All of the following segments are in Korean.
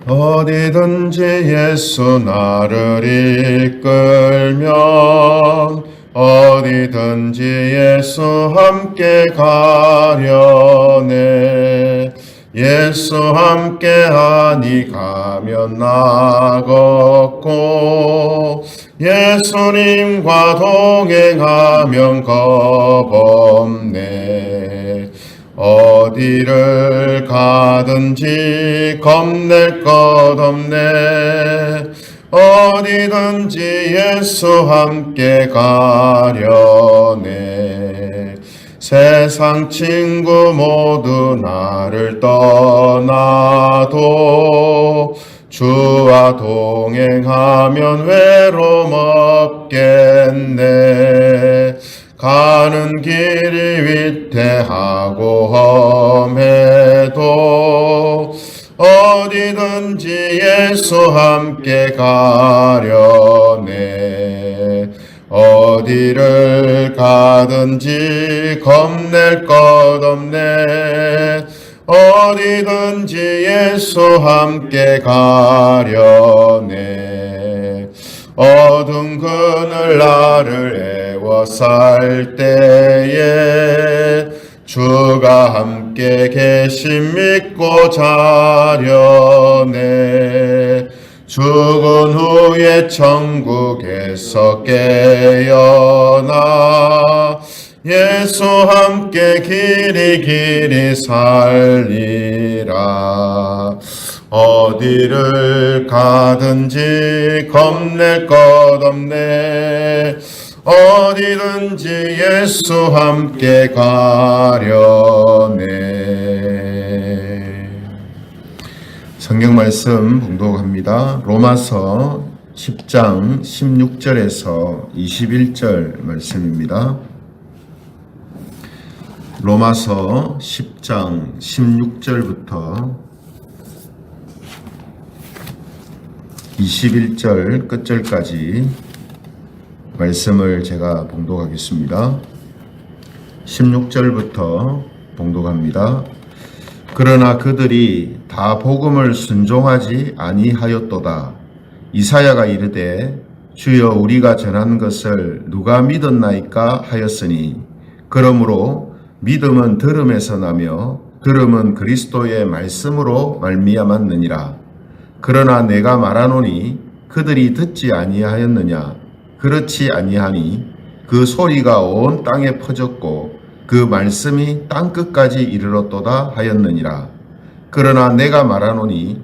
어디든지 예수 나를 이끌면 어디든지 예수 함께 가려네. 예수 함께하니 가면 나 걷고 예수님과 동행하면 겁없네. 어디를 가든지 겁낼 것 없네. 어디든지 예수 함께 가려네. 세상 친구 모두 나를 떠나도 주와 동행하면 외로움 없겠네. 가는 길이 위태하고 험해도 어디든지 예수 함께 가려네. 어디를 가든지 겁낼 것 없네. 어디든지 예수 함께 가려네. 어두운 그늘 나를 애워쌀 때에 주가 함께 계심 믿고 자려네. 죽은 후에 천국에서 깨어나 예수 함께 길이 살리라. 어디를 가든지 겁낼 것 없네. 어디든지 예수 함께 가려네. 성경 말씀 봉독합니다. 로마서 10장 16절에서 21절 말씀입니다. 로마서 10장 16절부터 21절 끝절까지 말씀을 제가 봉독하겠습니다. 16절부터 봉독합니다. 그러나 그들이 다 복음을 순종하지 아니하였도다. 이사야가 이르되 주여 우리가 전한 것을 누가 믿었나이까 하였으니 그러므로 믿음은 들음에서 나며 들음은 그리스도의 말씀으로 말미암았느니라. 그러나 내가 말하노니 그들이 듣지 아니하였느냐? 그렇지 아니하니 그 소리가 온 땅에 퍼졌고 그 말씀이 땅끝까지 이르렀도다 하였느니라. 그러나 내가 말하노니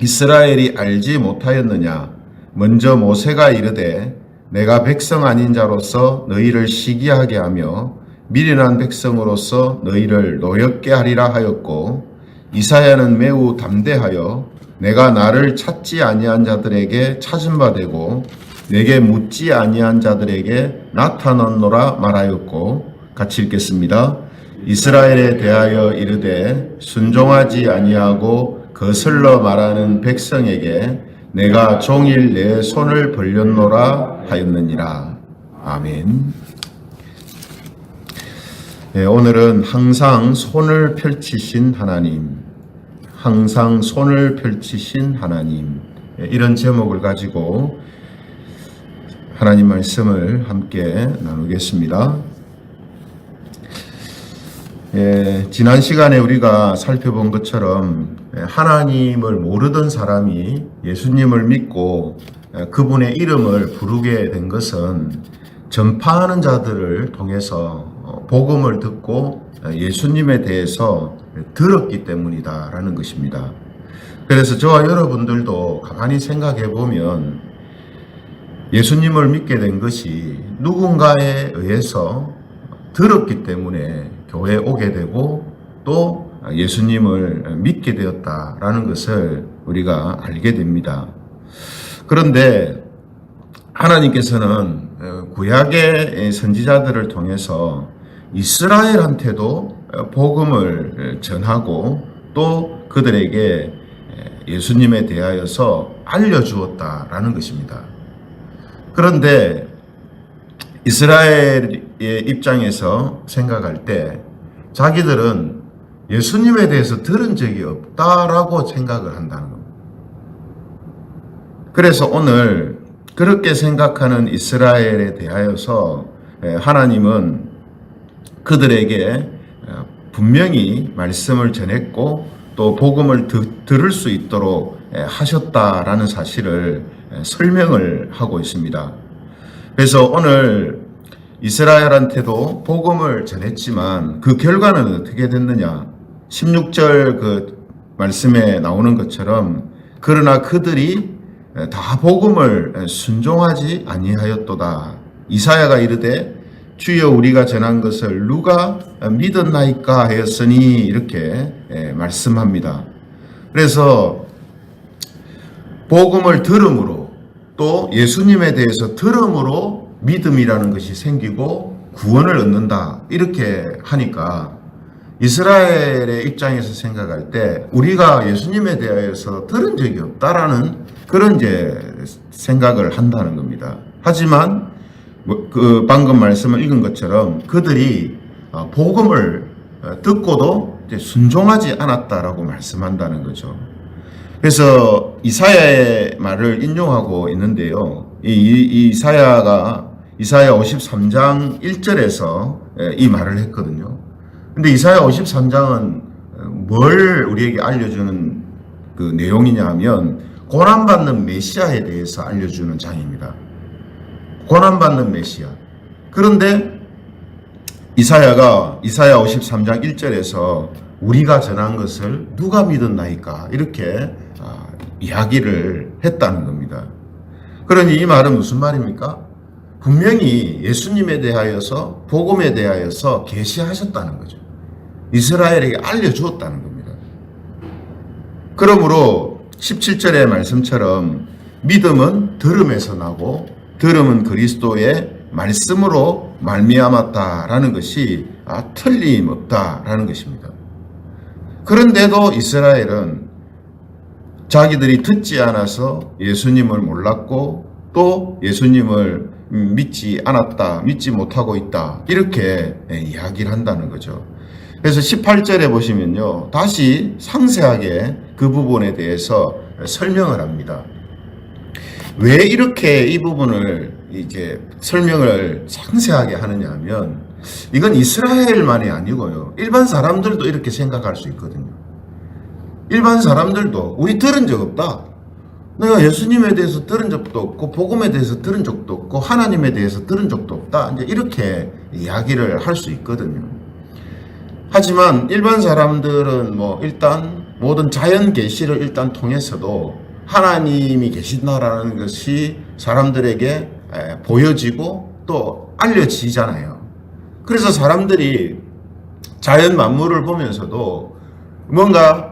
이스라엘이 알지 못하였느냐? 먼저 모세가 이르되 내가 백성 아닌 자로서 너희를 시기하게 하며 미련한 백성으로서 너희를 노엽게 하리라 하였고, 이사야는 매우 담대하여 내가 나를 찾지 아니한 자들에게 찾은 바 되고 내게 묻지 아니한 자들에게 나타났노라 말하였고, 같이 읽겠습니다. 이스라엘에 대하여 이르되 순종하지 아니하고 거슬러 말하는 백성에게 내가 종일 내 손을 벌렸노라 하였느니라. 아멘. 네, 오늘은 항상 손을 펼치신 하나님, 항상 손을 펼치신 하나님, 이런 제목을 가지고 하나님 말씀을 함께 나누겠습니다. 지난 시간에 우리가 살펴본 것처럼 하나님을 모르던 사람이 예수님을 믿고 그분의 이름을 부르게 된 것은 전파하는 자들을 통해서 복음을 듣고 예수님에 대해서 들었기 때문이다라는 것입니다. 그래서 저와 여러분들도 가만히 생각해 보면 예수님을 믿게 된 것이 누군가에 의해서 들었기 때문에 교회에 오게 되고 또 예수님을 믿게 되었다라는 것을 우리가 알게 됩니다. 그런데 하나님께서는 구약의 선지자들을 통해서 이스라엘한테도 복음을 전하고 또 그들에게 예수님에 대하여서 알려주었다라는 것입니다. 그런데 이스라엘의 입장에서 생각할 때 자기들은 예수님에 대해서 들은 적이 없다라고 생각을 한다는 겁니다. 그래서 오늘 그렇게 생각하는 이스라엘에 대하여서 하나님은 그들에게 분명히 말씀을 전했고 또 복음을 들을 수 있도록 하셨다라는 사실을 설명을 하고 있습니다. 그래서 오늘 이스라엘한테도 복음을 전했지만 그 결과는 어떻게 됐느냐? 16절 그 말씀에 나오는 것처럼 그러나 그들이 다 복음을 순종하지 아니하였도다. 이사야가 이르되 주여 우리가 전한 것을 누가 믿었나이까 하였으니 이렇게 말씀합니다. 그래서 복음을 들음으로 또 예수님에 대해서 들음으로 믿음이라는 것이 생기고 구원을 얻는다 이렇게 하니까 이스라엘의 입장에서 생각할 때 우리가 예수님에 대해서 들은 적이 없다라는 그런 이제 생각을 한다는 겁니다. 하지만 그 방금 말씀을 읽은 것처럼 그들이 복음을 듣고도 이제 순종하지 않았다라고 말씀한다는 거죠. 그래서 이사야의 말을 인용하고 있는데요. 이사야 53장 1절에서 이 말을 했거든요. 근데 이사야 53장은 뭘 우리에게 알려주는 그 내용이냐 하면 고난받는 메시아에 대해서 알려주는 장입니다. 고난받는 메시아. 그런데 이사야 53장 1절에서 우리가 전한 것을 누가 믿었나이까 이렇게 이야기를 했다는 겁니다. 그러니 이 말은 무슨 말입니까? 분명히 예수님에 대하여서 복음에 대하여서 계시하셨다는 거죠. 이스라엘에게 알려주었다는 겁니다. 그러므로 17절의 말씀처럼 믿음은 들음에서 나고 들음은 그리스도의 말씀으로 말미암았다라는 것이 틀림없다라는 것입니다. 그런데도 이스라엘은 자기들이 듣지 않아서 예수님을 몰랐고 또 예수님을 믿지 않았다, 믿지 못하고 있다 이렇게 이야기를 한다는 거죠. 그래서 18절에 보시면요 다시 상세하게 그 부분에 대해서 설명을 합니다. 왜 이렇게 이 부분을 이제 설명을 상세하게 하느냐 하면 이건 이스라엘만이 아니고요 일반 사람들도 이렇게 생각할 수 있거든요. 일반 사람들도 우리 들은 적 없다. 내가 예수님에 대해서 들은 적도 없고 복음에 대해서 들은 적도 없고 하나님에 대해서 들은 적도 없다. 이제 이렇게 이야기를 할 수 있거든요. 하지만 일반 사람들은 일단 모든 자연 계시를 일단 통해서도 하나님이 계신다라는 것이 사람들에게 보여지고 또 알려지잖아요. 그래서 사람들이 자연 만물을 보면서도 뭔가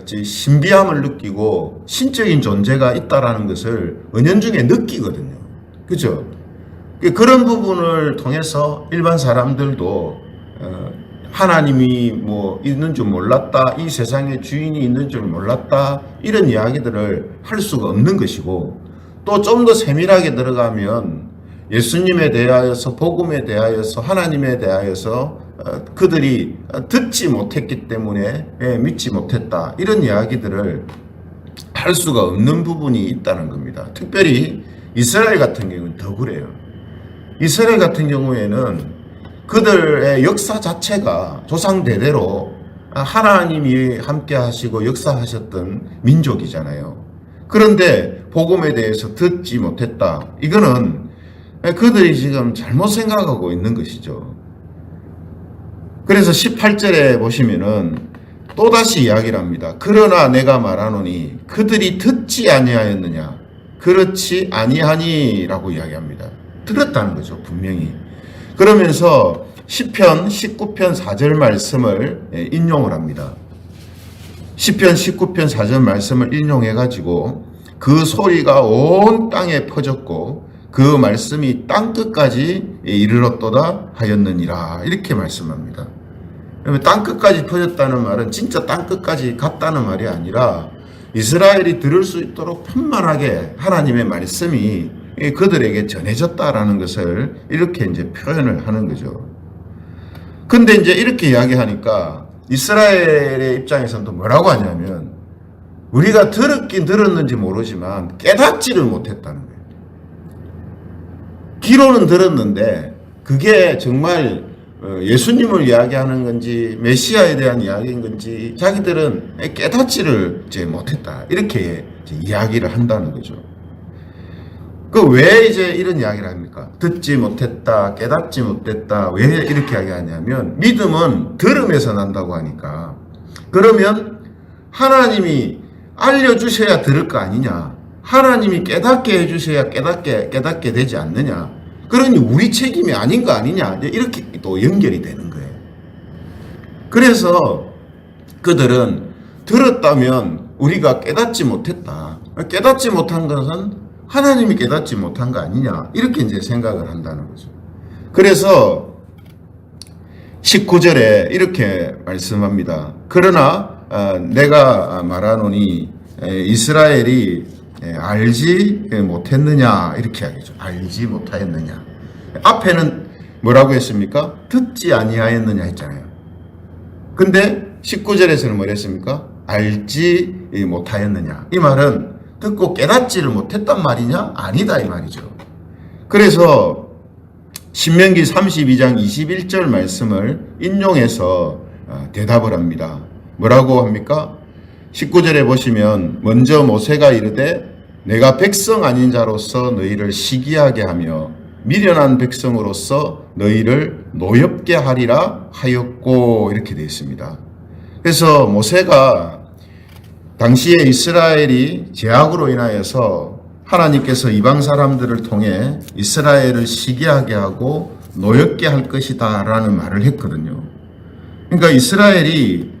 신비함을 느끼고 신적인 존재가 있다라는 것을 은연중에 느끼거든요. 그죠? 그런 부분을 통해서 일반 사람들도 하나님이 있는 줄 몰랐다, 이 세상에 주인이 있는 줄 몰랐다 이런 이야기들을 할 수가 없는 것이고 또 좀 더 세밀하게 들어가면 예수님에 대하여서 복음에 대하여서 하나님에 대하여서 그들이 듣지 못했기 때문에 믿지 못했다 이런 이야기들을 할 수가 없는 부분이 있다는 겁니다. 특별히 이스라엘 같은 경우는 더 그래요. 이스라엘 같은 경우에는 그들의 역사 자체가 조상 대대로 하나님이 함께 하시고 역사하셨던 민족이잖아요. 그런데 복음에 대해서 듣지 못했다. 이거는 그들이 지금 잘못 생각하고 있는 것이죠. 그래서 18절에 보시면은 또다시 이야기를 합니다. 그러나 내가 말하노니 그들이 듣지 아니하였느냐? 그렇지 아니하니라고 이야기합니다. 들었다는 거죠, 분명히. 그러면서 시편 19편 4절 말씀을 인용을 합니다. 시편 19편 4절 말씀을 인용해가지고 그 소리가 온 땅에 퍼졌고 그 말씀이 땅끝까지 이르렀도다 하였느니라 이렇게 말씀합니다. 땅끝까지 퍼졌다는 말은 진짜 땅끝까지 갔다는 말이 아니라 이스라엘이 들을 수 있도록 편만하게 하나님의 말씀이 그들에게 전해졌다라는 것을 이렇게 이제 표현을 하는 거죠. 근데 이제 이렇게 이야기하니까 이스라엘의 입장에서는 또 뭐라고 하냐면 우리가 들었긴 들었는지 모르지만 깨닫지를 못했다는 거예요. 귀로는 들었는데 그게 정말 예수님을 이야기하는 건지 메시아에 대한 이야기인 건지 자기들은 깨닫지를 이제 못했다. 이렇게 이제 이야기를 한다는 거죠. 그 왜 이제 이런 이야기를 합니까? 듣지 못했다, 깨닫지 못했다. 왜 이렇게 이야기하냐면 믿음은 들음에서 난다고 하니까. 그러면 하나님이 알려주셔야 들을 거 아니냐. 하나님이 깨닫게 해주셔야 깨닫게 되지 않느냐. 그러니 우리 책임이 아닌 거 아니냐. 이렇게 또 연결이 되는 거예요. 그래서 그들은 들었다면 우리가 깨닫지 못했다. 깨닫지 못한 것은 하나님이 깨닫지 못한 거 아니냐. 이렇게 이제 생각을 한다는 거죠. 그래서 19절에 이렇게 말씀합니다. 그러나 내가 말하노니 이스라엘이 알지 못했느냐 이렇게 하겠죠. 알지 못하였느냐. 앞에는 뭐라고 했습니까? 듣지 아니하였느냐 했잖아요. 근데 19절에서는 뭐라 했습니까? 알지 못하였느냐. 이 말은 듣고 깨닫지를 못했단 말이냐? 아니다 이 말이죠. 그래서 신명기 32장 21절 말씀을 인용해서 대답을 합니다. 뭐라고 합니까? 19절에 보시면 먼저 모세가 이르되 내가 백성 아닌 자로서 너희를 시기하게 하며 미련한 백성으로서 너희를 노엽게 하리라 하였고 이렇게 되어 있습니다. 그래서 모세가 당시에 이스라엘이 죄악으로 인하여서 하나님께서 이방 사람들을 통해 이스라엘을 시기하게 하고 노엽게 할 것이다 라는 말을 했거든요. 그러니까 이스라엘이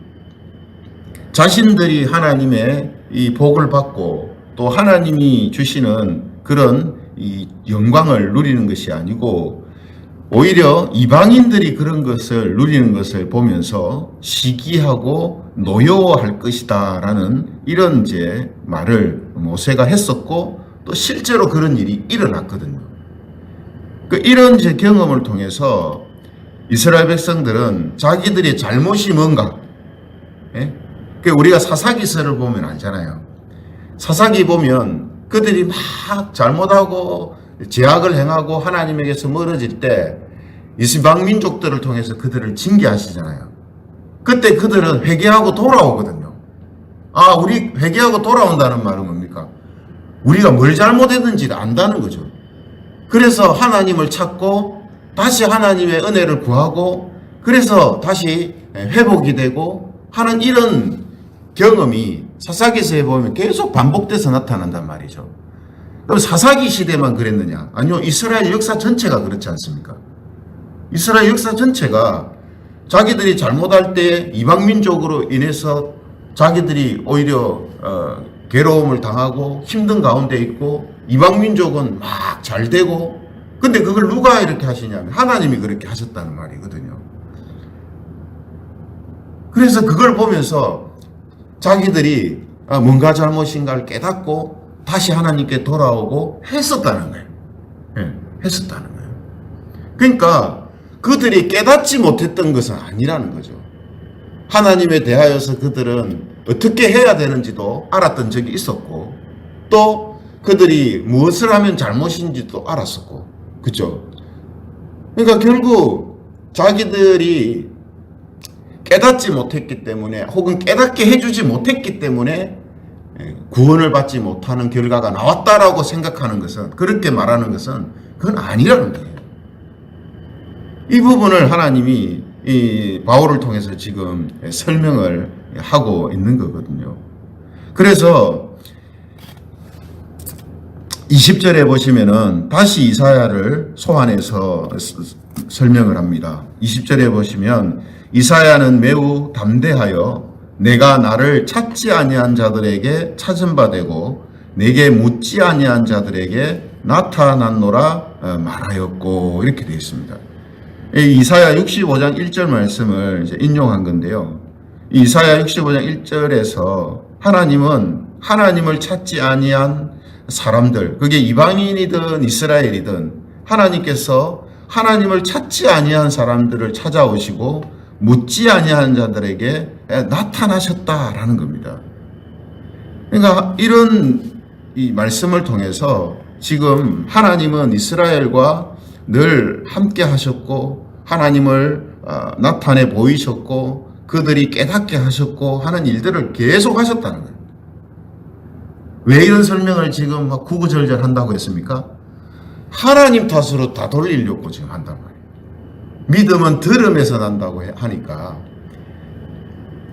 자신들이 하나님의 이 복을 받고 또 하나님이 주시는 그런 이 영광을 누리는 것이 아니고 오히려 이방인들이 그런 것을 누리는 것을 보면서 시기하고 노여워할 것이다 라는 이런 이제 말을 모세가 했었고 또 실제로 그런 일이 일어났거든요. 이런 이제 경험을 통해서 이스라엘 백성들은 자기들의 잘못이 뭔가, 예? 우리가 사사기서를 보면 알잖아요. 사사기 보면 그들이 막 잘못하고 죄악을 행하고 하나님에게서 멀어질 때 이방 민족들을 통해서 그들을 징계하시잖아요. 그때 그들은 회개하고 돌아오거든요. 아, 우리 회개하고 돌아온다는 말은 뭡니까? 우리가 뭘 잘못했는지를 안다는 거죠. 그래서 하나님을 찾고 다시 하나님의 은혜를 구하고 그래서 다시 회복이 되고 하는 이런 경험이 사사기서에 보면 계속 반복돼서 나타난단 말이죠. 그럼 사사기 시대만 그랬느냐? 아니요. 이스라엘 역사 전체가 그렇지 않습니까? 이스라엘 역사 전체가 자기들이 잘못할 때 이방민족으로 인해서 자기들이 오히려 괴로움을 당하고 힘든 가운데 있고 이방민족은 막 잘 되고 근데 그걸 누가 이렇게 하시냐면 하나님이 그렇게 하셨다는 말이거든요. 그래서 그걸 보면서 자기들이 뭔가 잘못인가를 깨닫고 다시 하나님께 돌아오고 했었다는 거예요. 네, 했었다는 거예요. 그러니까 그들이 깨닫지 못했던 것은 아니라는 거죠. 하나님에 대하여서 그들은 어떻게 해야 되는지도 알았던 적이 있었고 또 그들이 무엇을 하면 잘못인지도 알았었고 그죠? 그러니까 결국 자기들이 깨닫지 못했기 때문에 혹은 깨닫게 해주지 못했기 때문에 구원을 받지 못하는 결과가 나왔다라고 생각하는 것은 그렇게 말하는 것은 그건 아니라는 거예요. 이 부분을 하나님이 이 바울을 통해서 지금 설명을 하고 있는 거거든요. 그래서 20절에 보시면은 다시 이사야를 소환해서 설명을 합니다. 20절에 보시면 이사야는 매우 담대하여 내가 나를 찾지 아니한 자들에게 찾은 바 되고 내게 묻지 아니한 자들에게 나타났노라 말하였고 이렇게 되어 있습니다. 이사야 65장 1절 말씀을 이제 인용한 건데요. 이사야 65장 1절에서 하나님은 하나님을 찾지 아니한 사람들, 그게 이방인이든 이스라엘이든 하나님께서 하나님을 찾지 아니한 사람들을 찾아오시고 묻지 아니한 자들에게 나타나셨다라는 겁니다. 그러니까 이런 이 말씀을 통해서 지금 하나님은 이스라엘과 늘 함께 하셨고 하나님을 나타내 보이셨고 그들이 깨닫게 하셨고 하는 일들을 계속 하셨다는 거예요. 왜 이런 설명을 지금 막 구구절절 한다고 했습니까? 하나님 탓으로 다 돌리려고 지금 한단 말이에요. 믿음은 들음에서 난다고 하니까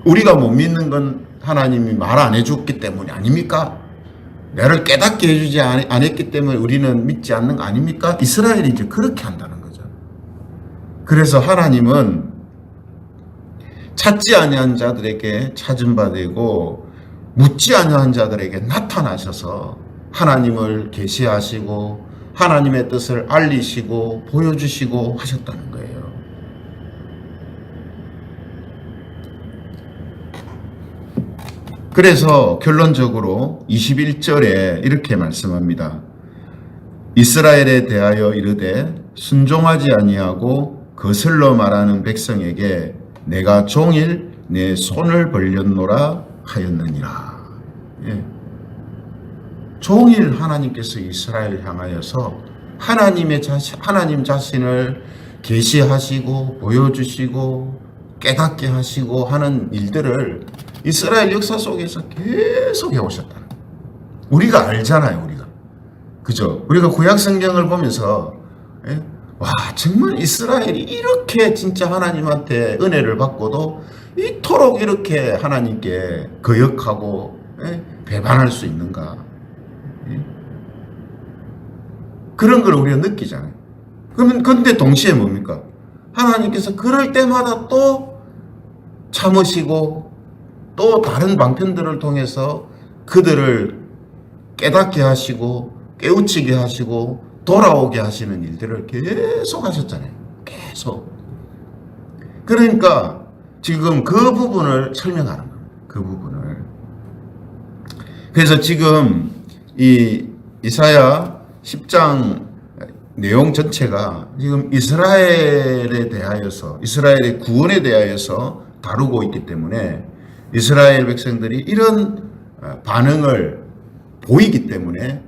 우리가 못 믿는 건 하나님이 말 안 해줬기 때문이 아닙니까? 나를 깨닫게 해주지 안 했기 때문에 우리는 믿지 않는 거 아닙니까? 이스라엘이 이제 그렇게 한다는 거죠. 그래서 하나님은 찾지 아니한 자들에게 찾은 바 되고 묻지 아니한 자들에게 나타나셔서 하나님을 계시하시고 하나님의 뜻을 알리시고 보여주시고 하셨다는 거예요. 그래서 결론적으로 21절에 이렇게 말씀합니다. 이스라엘에 대하여 이르되 순종하지 아니하고 거슬러 말하는 백성에게 내가 종일 내 손을 벌렸노라 하였느니라. 예. 종일 하나님께서 이스라엘을 향하여서 하나님 자신을 계시하시고 보여주시고 깨닫게 하시고 하는 일들을 이스라엘 역사 속에서 계속 해오셨다는 거예요. 우리가 알잖아요. 우리가 그죠? 우리가 구약 성경을 보면서 와 정말 이스라엘이 이렇게 진짜 하나님한테 은혜를 받고도 이토록 이렇게 하나님께 거역하고 배반할 수 있는가? 그런 걸 우리가 느끼잖아요. 그러면 근데 동시에 뭡니까? 하나님께서 그럴 때마다 또 참으시고 또 다른 방편들을 통해서 그들을 깨닫게 하시고 깨우치게 하시고 돌아오게 하시는 일들을 계속 하셨잖아요. 계속. 그러니까 지금 그 부분을 설명하는 거예요. 그 부분을. 그래서 지금 이 이사야 10장 내용 전체가 지금 이스라엘에 대하여서 이스라엘의 구원에 대하여서 다루고 있기 때문에 이스라엘 백성들이 이런 반응을 보이기 때문에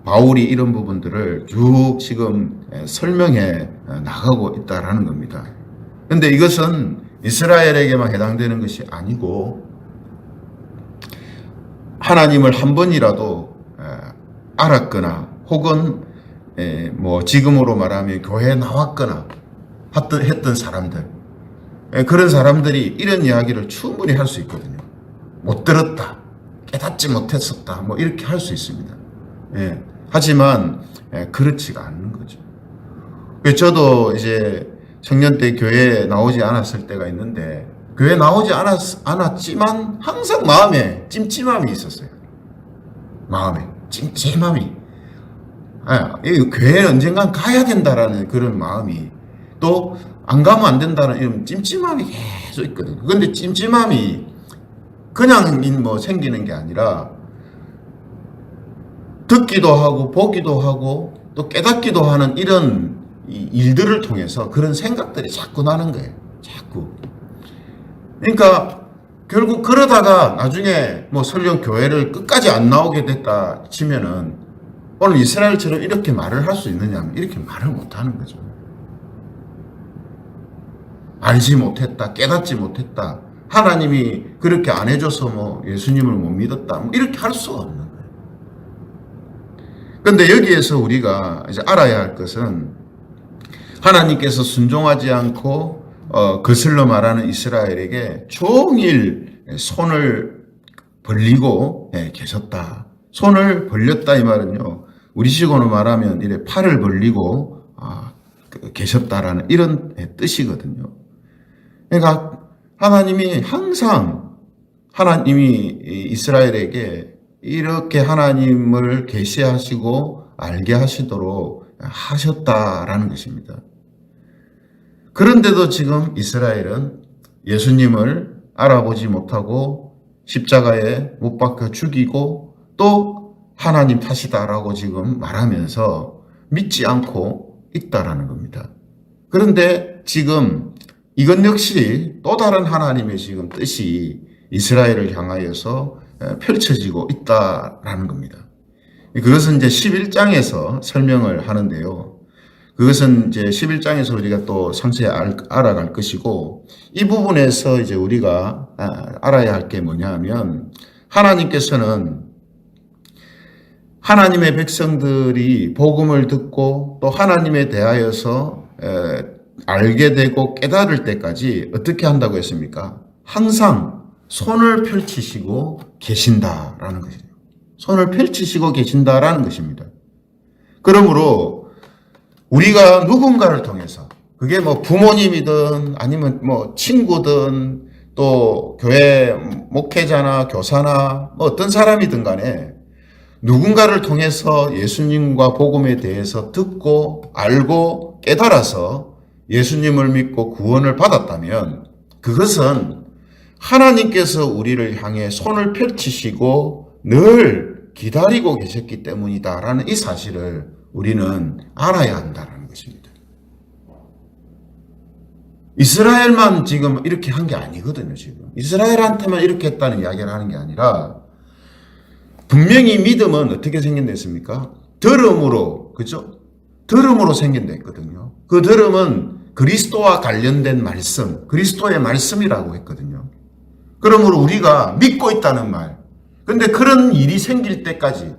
바울이 이런 부분들을 쭉 지금 설명해 나가고 있다라는 겁니다. 그런데 이것은 이스라엘에게만 해당되는 것이 아니고 하나님을 한 번이라도 알았거나 혹은 뭐 지금으로 말하면 교회에 나왔거나 했던 사람들 그런 사람들이 이런 이야기를 충분히 할 수 있거든요. 못 들었다, 깨닫지 못했었다, 뭐 이렇게 할 수 있습니다. 하지만 그렇지가 않는 거죠. 저도 이제 청년 때 교회에 나오지 않았을 때가 있는데 교회에 나오지 않았지만 항상 마음에 찜찜함이 있었어요. 마음에 찜찜함이. 교회에 언젠간 가야 된다라는 그런 마음이 또 안 가면 안 된다는 이런 찜찜함이 계속 있거든요. 그런데 찜찜함이 그냥 뭐 생기는 게 아니라 듣기도 하고 보기도 하고 또 깨닫기도 하는 이런 일들을 통해서 그런 생각들이 자꾸 나는 거예요. 자꾸. 그러니까 결국 그러다가 나중에 뭐 설령 교회를 끝까지 안 나오게 됐다 치면은 오늘 이스라엘처럼 이렇게 말을 할 수 있느냐? 이렇게 말을 못 하는 거죠. 알지 못했다, 깨닫지 못했다, 하나님이 그렇게 안 해줘서 뭐 예수님을 못 믿었다, 뭐 이렇게 할 수가 없는 거예요. 그런데 여기에서 우리가 이제 알아야 할 것은 하나님께서 순종하지 않고 거슬러 말하는 이스라엘에게 종일 손을 벌리고 계셨다. 손을 벌렸다 이 말은요. 우리식으로 말하면 이래 팔을 벌리고 계셨다라는 이런 뜻이거든요. 그러니까 하나님이 항상 하나님이 이스라엘에게 이렇게 하나님을 계시하시고 알게 하시도록 하셨다라는 것입니다. 그런데도 지금 이스라엘은 예수님을 알아보지 못하고 십자가에 못 박혀 죽이고 또 하나님 탓이다라고 지금 말하면서 믿지 않고 있다라는 겁니다. 그런데 지금 이것 역시 또 다른 하나님의 지금 뜻이 이스라엘을 향하여서 펼쳐지고 있다라는 겁니다. 그것은 이제 11장에서 설명을 하는데요. 그것은 이제 11장에서 우리가 또 상세히 알아갈 것이고, 이 부분에서 이제 우리가 알아야 할 게 뭐냐 하면, 하나님께서는 하나님의 백성들이 복음을 듣고 또 하나님에 대하여서 알게 되고 깨달을 때까지 어떻게 한다고 했습니까? 항상 손을 펼치시고 계신다라는 것이죠. 손을 펼치시고 계신다라는 것입니다. 그러므로 우리가 누군가를 통해서, 그게 뭐 부모님이든 아니면 뭐 친구든 또 교회 목회자나 교사나 뭐 어떤 사람이든 간에 누군가를 통해서 예수님과 복음에 대해서 듣고 알고 깨달아서 예수님을 믿고 구원을 받았다면, 그것은 하나님께서 우리를 향해 손을 펼치시고 늘 기다리고 계셨기 때문이다라는 이 사실을 우리는 알아야 한다는 것입니다. 이스라엘만 지금 이렇게 한 게 아니거든요. 지금 이스라엘한테만 이렇게 했다는 이야기를 하는 게 아니라, 분명히 믿음은 어떻게 생긴댔습니까? 들음으로, 그죠? 들음으로 생긴댔거든요. 그 들음은 그리스도와 관련된 말씀, 그리스도의 말씀이라고 했거든요. 그러므로 우리가 믿고 있다는 말. 근데 그런 일이 생길 때까지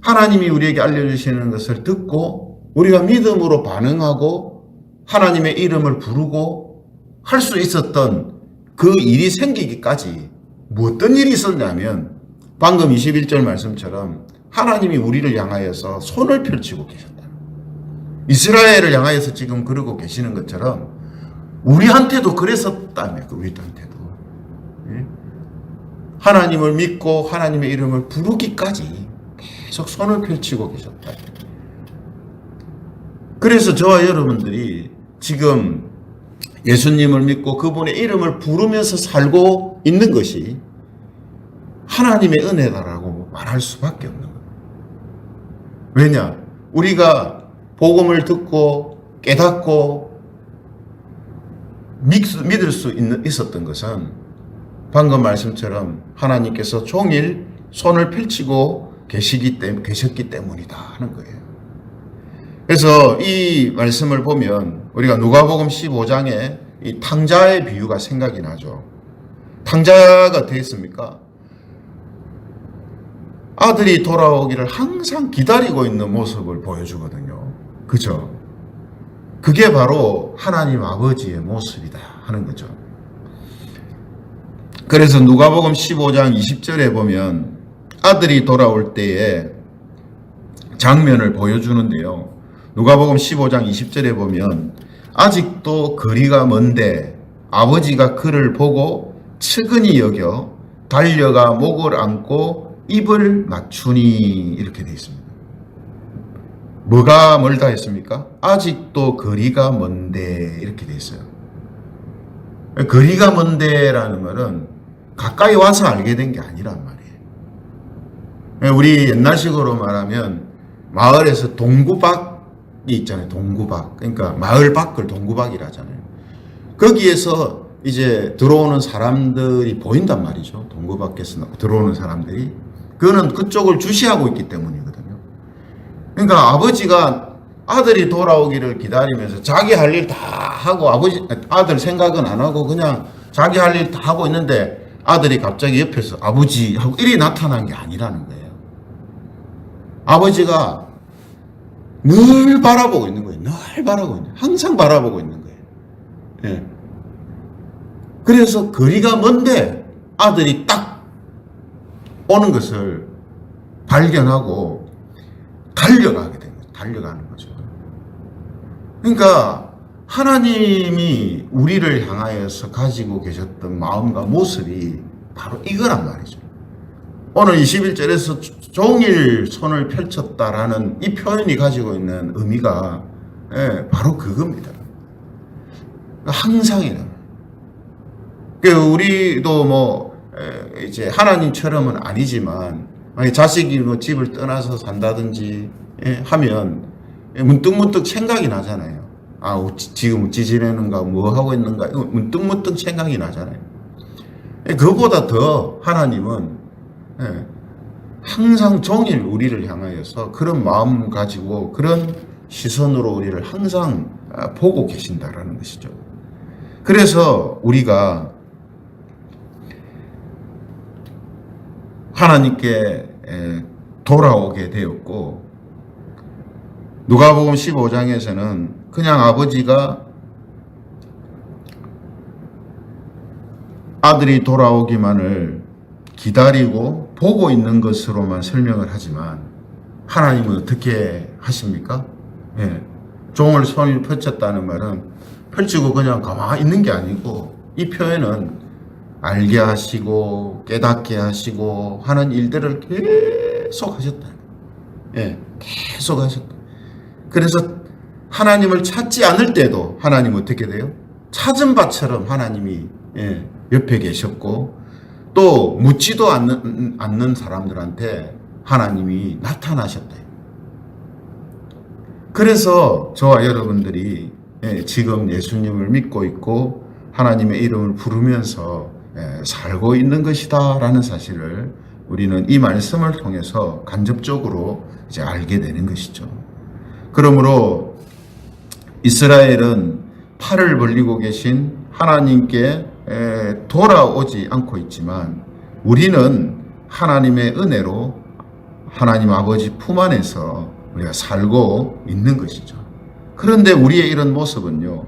하나님이 우리에게 알려주시는 것을 듣고 우리가 믿음으로 반응하고 하나님의 이름을 부르고 할 수 있었던 그 일이 생기기까지 어떤 일이 있었냐면, 방금 21절 말씀처럼 하나님이 우리를 향하여서 손을 펼치고 계셨다. 이스라엘을 향하여서 지금 그러고 계시는 것처럼 우리한테도 그랬었다며. 우리한테도 하나님을 믿고 하나님의 이름을 부르기까지 계속 손을 펼치고 계셨다. 그래서 저와 여러분들이 지금 예수님을 믿고 그분의 이름을 부르면서 살고 있는 것이 하나님의 은혜다라고 말할 수밖에 없는 거예요. 왜냐? 우리가 복음을 듣고 깨닫고 믿을 수 있었던 것은 방금 말씀처럼 하나님께서 종일 손을 펼치고 계셨기 때문이다 하는 거예요. 그래서 이 말씀을 보면 우리가 누가복음 15장에 이 탕자의 비유가 생각이 나죠. 탕자가 어떻게 했습니까? 아들이 돌아오기를 항상 기다리고 있는 모습을 보여주거든요. 그죠? 그게 바로 하나님 아버지의 모습이다 하는 거죠. 그래서 누가복음 15장 20절에 보면 아들이 돌아올 때의 장면을 보여주는데요. 누가복음 15장 20절에 보면 아직도 거리가 먼데 아버지가 그를 보고 측은히 여겨 달려가 목을 안고 입을 맞추니, 이렇게 되어 있습니다. 뭐가 멀다 했습니까? 아직도 거리가 먼데, 이렇게 되어 있어요. 거리가 먼데라는 말은 가까이 와서 알게 된 게 아니란 말이에요. 우리 옛날식으로 말하면 마을에서 동구박 있잖아요. 동구박. 그러니까 마을 밖을 동구박이라 하잖아요. 거기에서 이제 들어오는 사람들이 보인단 말이죠. 동구밖에서 들어오는 사람들이. 그거는 그쪽을 주시하고 있기 때문이거든요. 그러니까 아버지가 아들이 돌아오기를 기다리면서 자기 할 일 다 하고 아들 생각은 안 하고 그냥 자기 할 일 다 하고 있는데 아들이 갑자기 옆에서 아버지 하고 이리 나타난 게 아니라는 거예요. 아버지가 늘 바라보고 있는 거예요. 늘 바라보고 있는 거예요. 항상 바라보고 있는 거예요. 예. 그래서 거리가 먼데 아들이 딱 오는 것을 발견하고 달려가게 됩니다. 달려가는 거죠. 그러니까 하나님이 우리를 향하여서 가지고 계셨던 마음과 모습이 바로 이거란 말이죠. 오늘 21절에서 종일 손을 펼쳤다라는 이 표현이 가지고 있는 의미가 바로 그겁니다. 항상이라. 우리도 뭐 이제 하나님처럼은 아니지만 자식이 뭐 집을 떠나서 산다든지 하면 문득문득 생각이 나잖아요. 아, 지금 어찌 지내는가, 뭐 하고 있는가, 문득문득 생각이 나잖아요. 그보다 더 하나님은 항상 종일 우리를 향하여서 그런 마음 가지고 그런 시선으로 우리를 항상 보고 계신다라는 것이죠. 그래서 우리가 하나님께 돌아오게 되었고, 누가복음 15장에서는 그냥 아버지가 아들이 돌아오기만을 기다리고 보고 있는 것으로만 설명을 하지만, 하나님은 어떻게 하십니까? 종을 손을 펼쳤다는 말은 펼치고 그냥 가만히 있는 게 아니고, 이 표현은 알게 하시고 깨닫게 하시고 하는 일들을 계속 하셨다. 계속 하셨다. 그래서 하나님을 찾지 않을 때도 하나님 어떻게 돼요? 찾은 바처럼 하나님이 옆에 계셨고, 또 묻지도 않는 사람들한테 하나님이 나타나셨다. 그래서 저와 여러분들이 지금 예수님을 믿고 있고 하나님의 이름을 부르면서 살고 있는 것이다 라는 사실을 우리는 이 말씀을 통해서 간접적으로 이제 알게 되는 것이죠. 그러므로 이스라엘은 팔을 벌리고 계신 하나님께 돌아오지 않고 있지만, 우리는 하나님의 은혜로 하나님 아버지 품 안에서 우리가 살고 있는 것이죠. 그런데 우리의 이런 모습은요,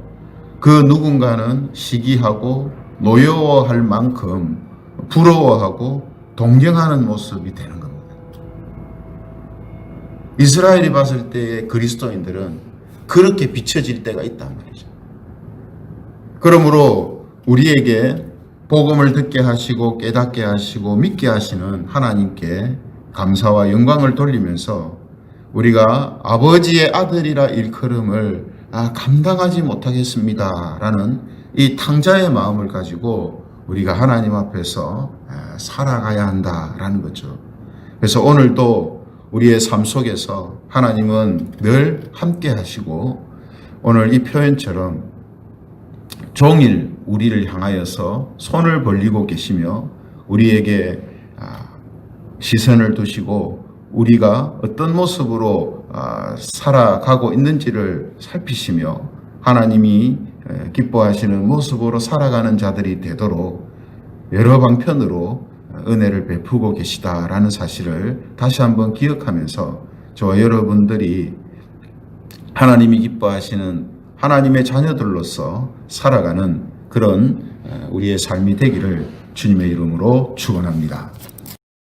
그 누군가는 시기하고 노여워할 만큼 부러워하고 동경하는 모습이 되는 겁니다. 이스라엘이 봤을 때의 그리스도인들은 그렇게 비춰질 때가 있단 말이죠. 그러므로 우리에게 복음을 듣게 하시고 깨닫게 하시고 믿게 하시는 하나님께 감사와 영광을 돌리면서, 우리가 아버지의 아들이라 일컬음을 감당하지 못하겠습니다 라는 이 탕자의 마음을 가지고 우리가 하나님 앞에서 살아가야 한다라는 거죠. 그래서 오늘도 우리의 삶 속에서 하나님은 늘 함께 하시고, 오늘 이 표현처럼 종일 우리를 향하여서 손을 벌리고 계시며 우리에게 시선을 두시고 우리가 어떤 모습으로 살아가고 있는지를 살피시며 하나님이 기뻐하시는 모습으로 살아가는 자들이 되도록 여러 방편으로 은혜를 베푸고 계시다라는 사실을 다시 한번 기억하면서 저와 여러분들이 하나님이 기뻐하시는 하나님의 자녀들로서 살아가는 그런 우리의 삶이 되기를 주님의 이름으로 축원합니다.